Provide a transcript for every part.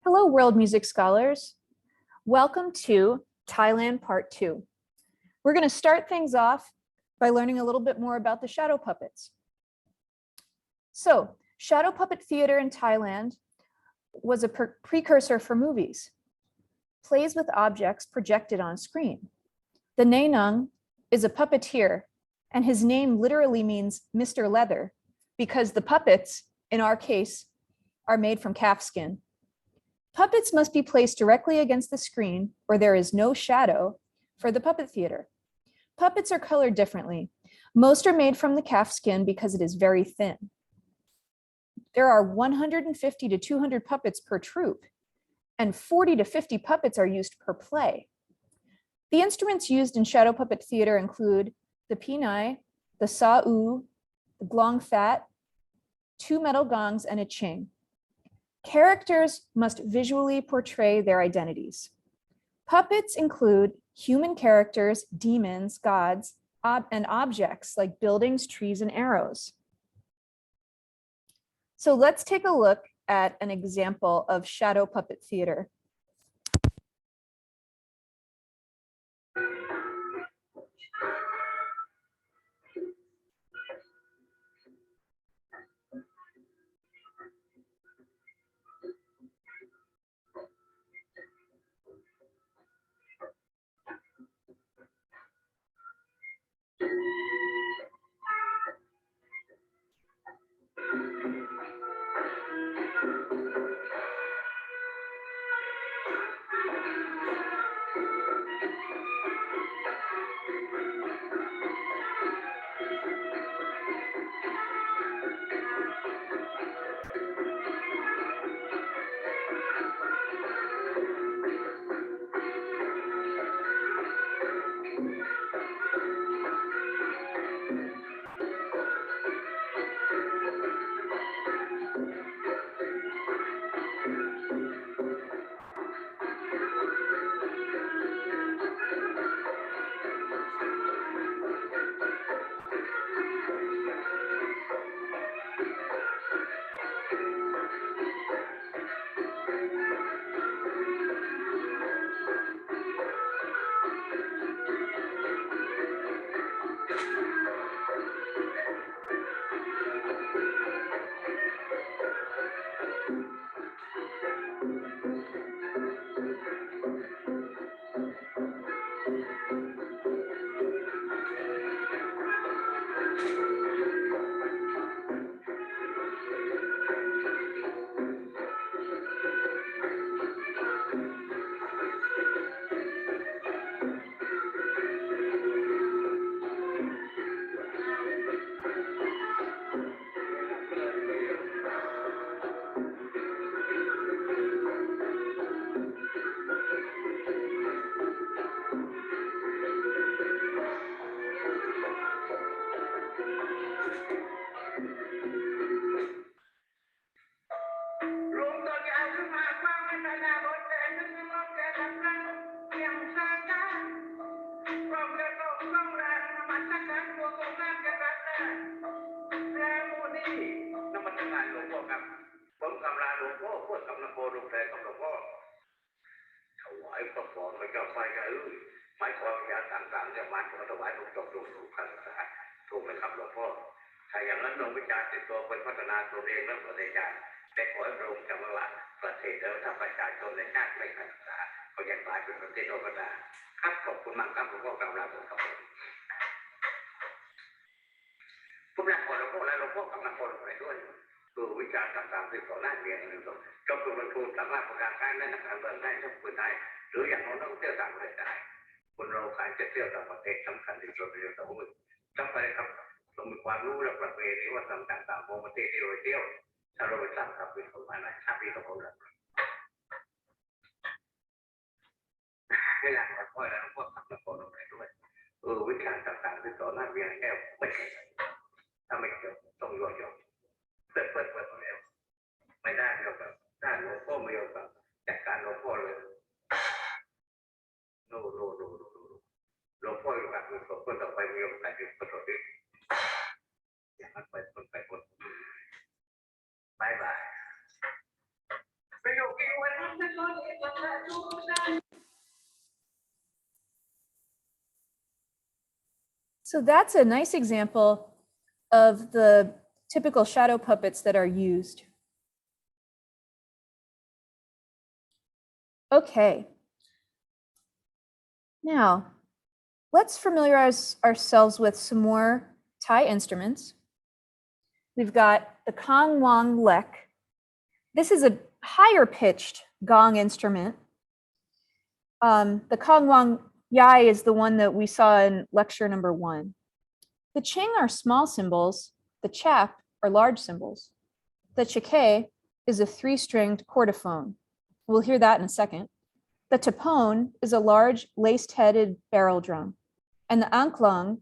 Hello, world music scholars. Welcome to Thailand Part 2. We're going to start things off by learning a little bit more about the shadow puppets. So, shadow puppet theater in Thailand was a precursor for movies, plays with objects projected on screen. The Nainung is a puppeteer, and his name literally means Mr. Leather, because the puppets, in our case, are made from calf skin. Puppets must be placed directly against the screen or there is no shadow for the puppet theater. Puppets are colored differently. Most are made from the calf skin because it is very thin. There are 150 to 200 puppets per troupe, and 40 to 50 puppets are used per play. The instruments used in shadow puppet theater include the pinai, the sa'u, the glong fat, 2 metal gongs, and a ching. Characters must visually portray their identities. Puppets include human characters, demons, gods, and objects like buildings, trees, and arrows. So let's take a look at an example of shadow puppet theater. Bye bye. So that's a nice example of the typical shadow puppets that are used. Okay. Now, let's familiarize ourselves with some more Thai instruments. We've got the Kang Wang Lek. This is a higher pitched gong instrument. The Kang Wang Yai is the one that we saw in lecture number 1. The Ching are small cymbals. The Chap are large cymbals. The Chike is a 3-stringed chordophone. We'll hear that in a second. The Tapone is a large laced-headed barrel drum. And the Angklung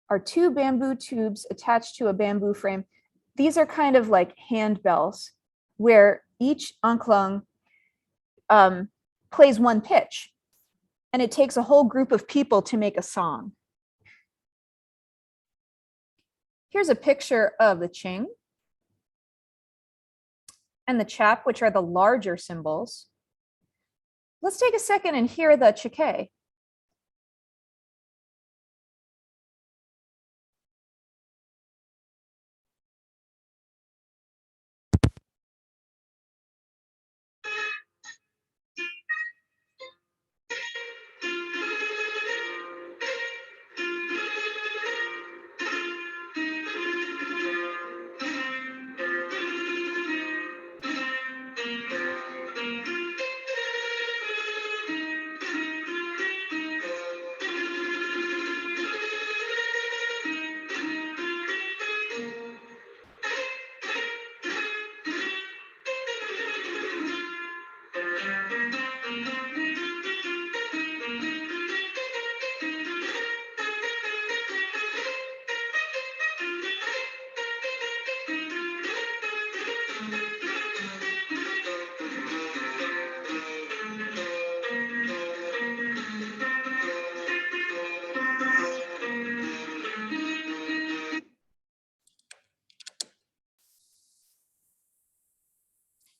are 2 bamboo tubes attached to a bamboo frame. These are kind of like hand bells, where each angklung plays one pitch. And it takes a whole group of people to make a song. Here's a picture of the Ching and the Chap, which are the larger cymbals. Let's take a second and hear the Chike.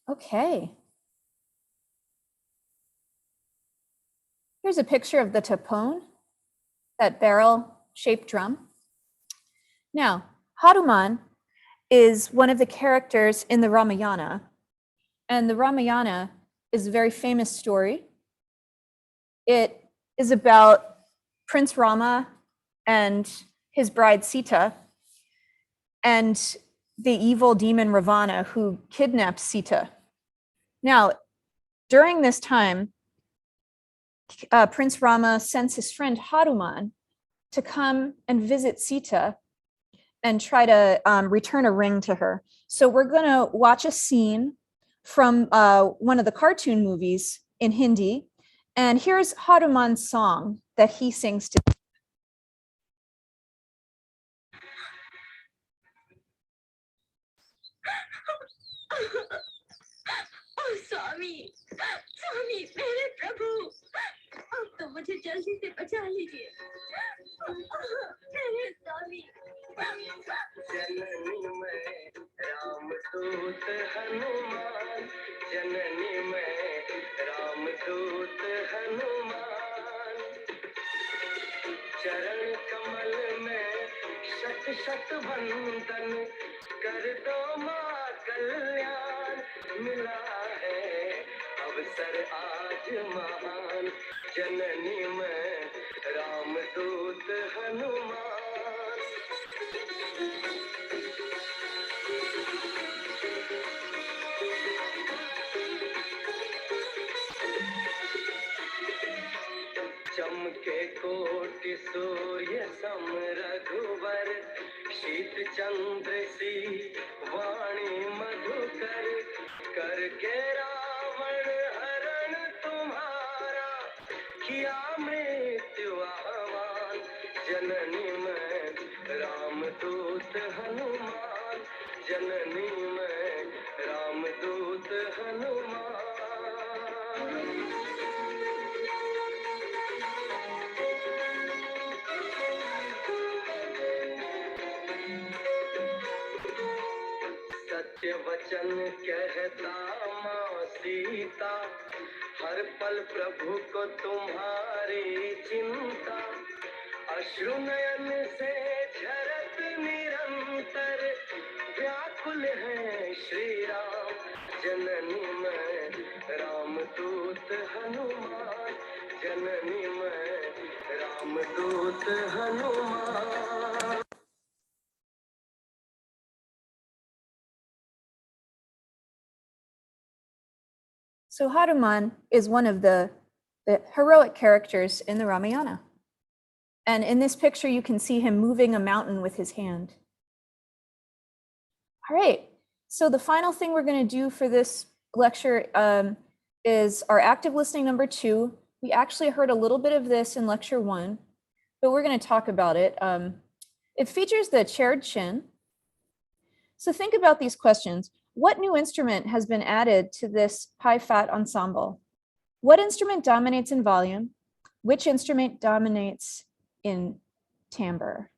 Okay. Here's a picture of the tapone, that barrel-shaped drum. Now, Hanuman is one of the characters in the Ramayana, and the Ramayana is a very famous story. It is about Prince Rama and his bride Sita, and the evil demon Ravana who kidnaps Sita. Now, during this time, Prince Rama sends his friend Hanuman to come and visit Sita and try to return a ring to her. So we're going to watch a scene from one of the cartoon movies in Hindi. And here's Hanuman's song that he sings to. Oh, Swami, Swami, मेरे प्रभु, अब तो मुझे जल्दी से बचा लीजिए, मेरे स्वामी। जननी में रामदूत हनुमान, जननी में रामदूत हनुमान, चरण कमल में शत शत वंदन, कर दो माँ कल्याण, मिला है अवसर आज महान, जननी में रामदूत हनुमान। चमके कोटि सूर्य सम रघुवर, शीत चंद्र सी वाणी मधुकर, करके रावण हरण तुम्हारा, किया मृत्यु आह्वान, जननी में रामदूत हनुमान, जननी में रामदूत हनुमान। सत्य वचन कहता माँ सीता, हर पल प्रभु को तुम्हारी चिंता, अश्रु नयन से झरत निरंतर, व्याकुल है श्री राम। जननी मैं रामदूत हनुमान, जननी मैं रामदूत Hanuman. So Hanuman is one of the heroic characters in the Ramayana. And in this picture, you can see him moving a mountain with his hand. All right, so the final thing we're going to do for this lecture is our active listening number 2. We actually heard a little bit of this in lecture 1, but we're going to talk about it. It features the chaired chin. So think about these questions. What new instrument has been added to this high-fat ensemble? What instrument dominates in volume? Which instrument dominates in timbre?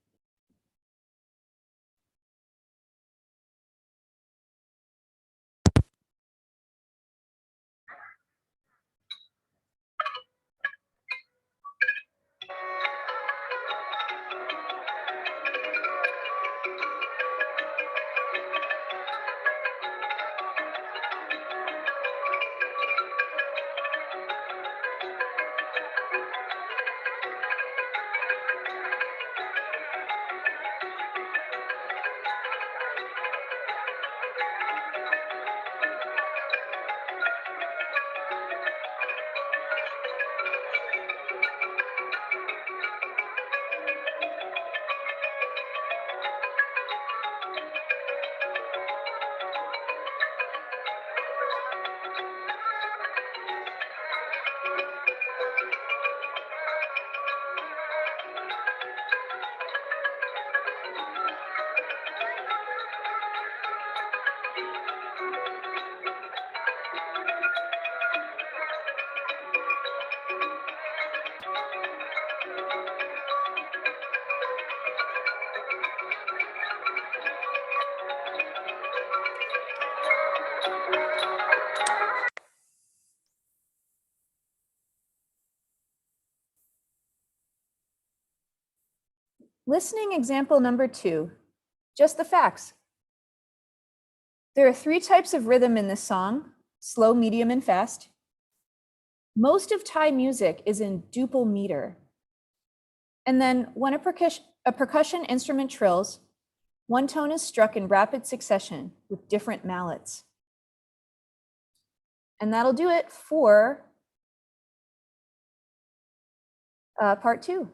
Listening example number 2, just the facts. There are 3 types of rhythm in this song: slow, medium, and fast. Most of Thai music is in duple meter. And then when a percussion instrument trills, one tone is struck in rapid succession with different mallets. And that'll do it for part 2.